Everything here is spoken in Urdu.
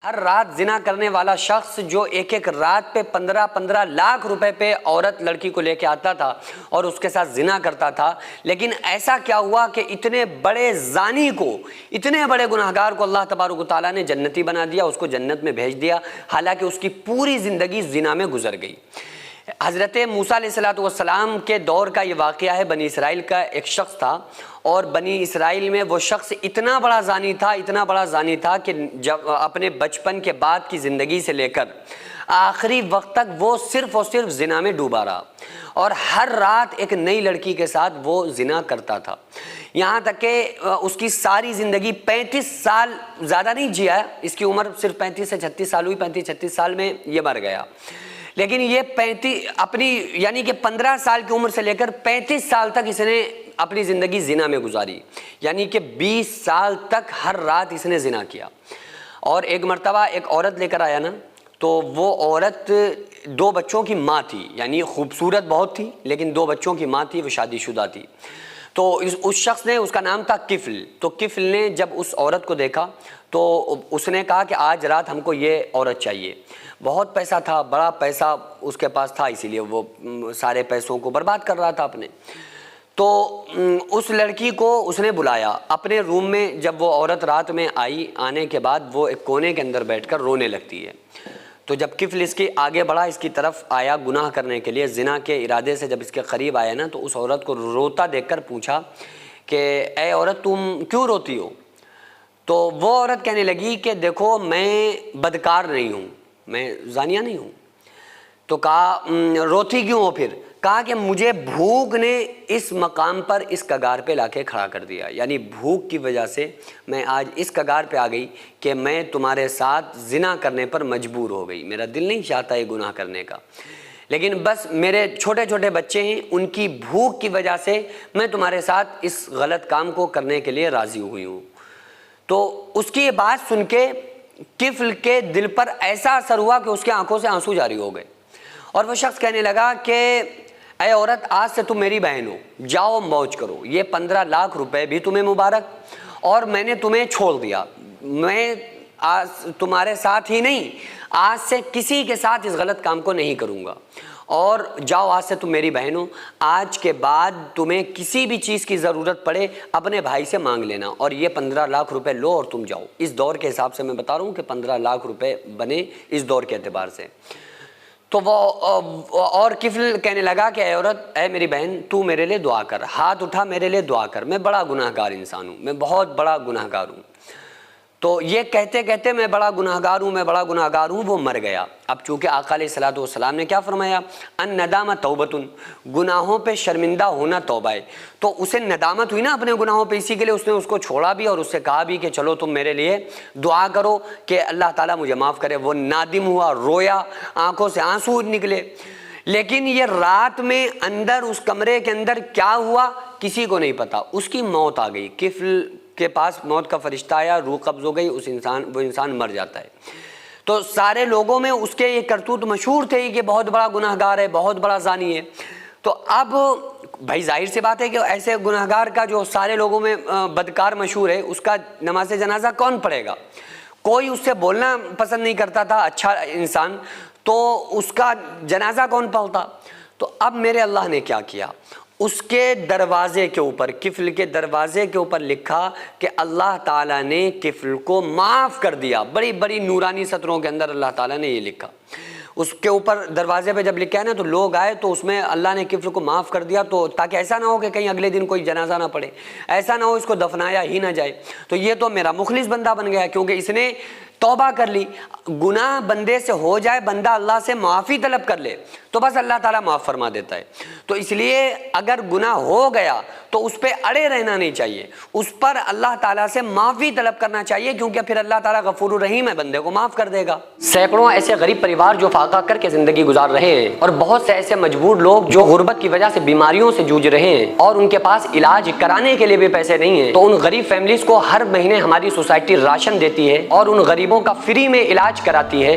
ہر رات زنا کرنے والا شخص جو ایک ایک رات پہ 15 لاکھ روپے پہ عورت لڑکی کو لے کے آتا تھا اور اس کے ساتھ زنا کرتا تھا، لیکن ایسا کیا ہوا کہ اتنے بڑے زانی کو، اتنے بڑے گناہگار کو اللہ تبارک و تعالیٰ نے جنتی بنا دیا، اس کو جنت میں بھیج دیا، حالانکہ اس کی پوری زندگی زنا میں گزر گئی۔ حضرت موسیٰ علیہ السلام کے دور کا یہ واقعہ ہے۔ بنی اسرائیل کا ایک شخص تھا، اور بنی اسرائیل میں وہ شخص اتنا بڑا زانی تھا کہ جب اپنے بچپن کے بعد کی زندگی سے لے کر آخری وقت تک وہ صرف اور صرف زنا میں ڈوبا رہا، اور ہر رات ایک نئی لڑکی کے ساتھ وہ زنا کرتا تھا، یہاں تک کہ اس کی ساری زندگی 35 سال، زیادہ نہیں جیا، اس کی عمر صرف 35 سے 36 سال ہوئی، 35-36 سال میں یہ مر گیا۔ لیکن یہ اپنی یعنی کہ 15 سال کی عمر سے لے کر 35 سال تک اس نے اپنی زندگی زنا میں گزاری، یعنی کہ 20 سال تک ہر رات اس نے زنا کیا۔ اور ایک مرتبہ ایک عورت لے کر آیا نا، تو وہ عورت 2 بچوں کی ماں تھی، یعنی خوبصورت بہت تھی لیکن 2 بچوں کی ماں تھی، وہ شادی شدہ تھی۔ تو اس شخص نے، اس کا نام تھا کفل، تو کفل نے جب اس عورت کو دیکھا تو اس نے کہا کہ آج رات ہم کو یہ عورت چاہیے۔ بہت پیسہ تھا، بڑا پیسہ اس کے پاس تھا، اسی لیے وہ سارے پیسوں کو برباد کر رہا تھا اپنے۔ تو اس لڑکی کو اس نے بلایا اپنے روم میں۔ جب وہ عورت رات میں آنے کے بعد وہ ایک کونے کے اندر بیٹھ کر رونے لگتی ہے۔ تو جب کفل اس کے آگے بڑھا، اس کی طرف آیا گناہ کرنے کے لیے، زنا کے ارادے سے جب اس کے قریب آیا نا، تو اس عورت کو روتا دیکھ کر پوچھا کہ اے عورت تم کیوں روتی ہو؟ تو وہ عورت کہنے لگی کہ دیکھو میں بدکار نہیں ہوں، میں زانیہ نہیں ہوں۔ تو کہا روتی کیوں ہو پھر؟ کہا کہ مجھے بھوک نے اس مقام پر، اس کگار پہ لا کے کھڑا کر دیا، یعنی بھوک کی وجہ سے میں آج اس کگار پہ آ گئی کہ میں تمہارے ساتھ زنا کرنے پر مجبور ہو گئی، میرا دل نہیں چاہتا یہ گناہ کرنے کا، لیکن بس میرے چھوٹے چھوٹے بچے ہیں، ان کی بھوک کی وجہ سے میں تمہارے ساتھ اس غلط کام کو کرنے کے لیے راضی ہوئی ہوں۔ تو اس کی یہ بات سن کے کفل کے دل پر ایسا اثر ہوا کہ اس کے آنکھوں سے آنسو جاری ہو گئے، اور وہ شخص کہنے لگا کہ اے عورت آج سے تم میری بہن ہو، جاؤ موج کرو، یہ 15 لاکھ روپے بھی تمہیں مبارک، اور میں نے تمہیں چھوڑ دیا، میں آج تمہارے ساتھ ہی نہیں، آج سے کسی کے ساتھ اس غلط کام کو نہیں کروں گا، اور جاؤ آج سے تم میری بہن ہو، آج کے بعد تمہیں کسی بھی چیز کی ضرورت پڑے اپنے بھائی سے مانگ لینا، اور یہ 15 لاکھ روپے لو اور تم جاؤ۔ اس دور کے حساب سے میں بتا رہا ہوں کہ 15 لاکھ روپے بنے اس دور کے اعتبار سے۔ تو وہ اور کفل کہنے لگا کہ اے عورت، اے میری بہن، تو میرے لیے دعا کر، ہاتھ اٹھا میرے لیے دعا کر، میں بڑا گناہ گار انسان ہوں، میں بہت بڑا گناہ گار ہوں۔ تو یہ کہتے کہتے میں بڑا گناہ گار ہوں وہ مر گیا۔ اب چونکہ آقا علیہ السلام نے کیا فرمایا، ان ندامہ توبتن، گناہوں پہ شرمندہ ہونا توبہ ہے، تو اسے ندامت ہوئی نا اپنے گناہوں پہ، اسی کے لیے اس نے اس کو چھوڑا بھی اور اس سے کہا بھی کہ چلو تم میرے لیے دعا کرو کہ اللہ تعالیٰ مجھے معاف کرے۔ وہ نادم ہوا، رویا، آنکھوں سے آنسو نکلے، لیکن یہ رات میں اندر اس کمرے کے اندر کیا ہوا کسی کو نہیں پتا۔ اس کی موت آ گئی، کفل کے پاس موت کا فرشتہ آیا، روح قبض ہو گئی، وہ انسان مر جاتا ہے۔ تو سارے لوگوں میں اس کے یہ کرتوت مشہور تھے کہ بہت بڑا گناہ گار ہے، بہت بڑا زانی ہے۔ تو اب بھائی ظاہر سی بات ہے کہ ایسے گناہ گار کا جو سارے لوگوں میں بدکار مشہور ہے، اس کا نماز جنازہ کون پڑھے گا؟ کوئی اس سے بولنا پسند نہیں کرتا تھا، اچھا انسان، تو اس کا جنازہ کون پڑھتا؟ تو اب میرے اللہ نے کیا کیا، اس کے دروازے کے اوپر، کفل کے دروازے کے اوپر لکھا کہ اللہ تعالیٰ نے کفل کو معاف کر دیا، بڑی بڑی نورانی سطروں کے اندر اللہ تعالیٰ نے یہ لکھا۔ اس کے اوپر دروازے پہ جب لکھا ہے نا، تو لوگ آئے تو اس میں اللہ نے کفل کو معاف کر دیا، تو تاکہ ایسا نہ ہو کہ کہیں اگلے دن کوئی جنازہ نہ پڑے، ایسا نہ ہو اس کو دفنایا ہی نہ جائے۔ تو یہ تو میرا مخلص بندہ بن گیا، کیونکہ اس نے توبہ کر لی۔ گناہ بندے سے ہو جائے، بندہ اللہ سے معافی طلب کر لے تو بس اللہ تعالیٰ معاف فرما دیتا ہے۔ تو اس لیے اگر گناہ ہو گیا تو اس پہ اڑے رہنا نہیں چاہیے، اس پر اللہ تعالیٰ سے معافی طلب کرنا چاہیے، کیونکہ پھر اللہ تعالیٰ غفور الرحیم ہے، بندے کو معاف کر دے گا۔ سینکڑوں ایسے غریب پریوار جو فاقہ کر کے زندگی گزار رہے ہیں، اور بہت سے ایسے مجبور لوگ جو غربت کی وجہ سے بیماریوں سے جوجھ رہے ہیں اور ان کے پاس علاج کرانے کے لیے بھی پیسے نہیں ہیں، تو ان غریب فیملیز کو ہر مہینے ہماری سوسائٹی راشن دیتی ہے اور ان غریبوں کا فری میں علاج کراتی ہے۔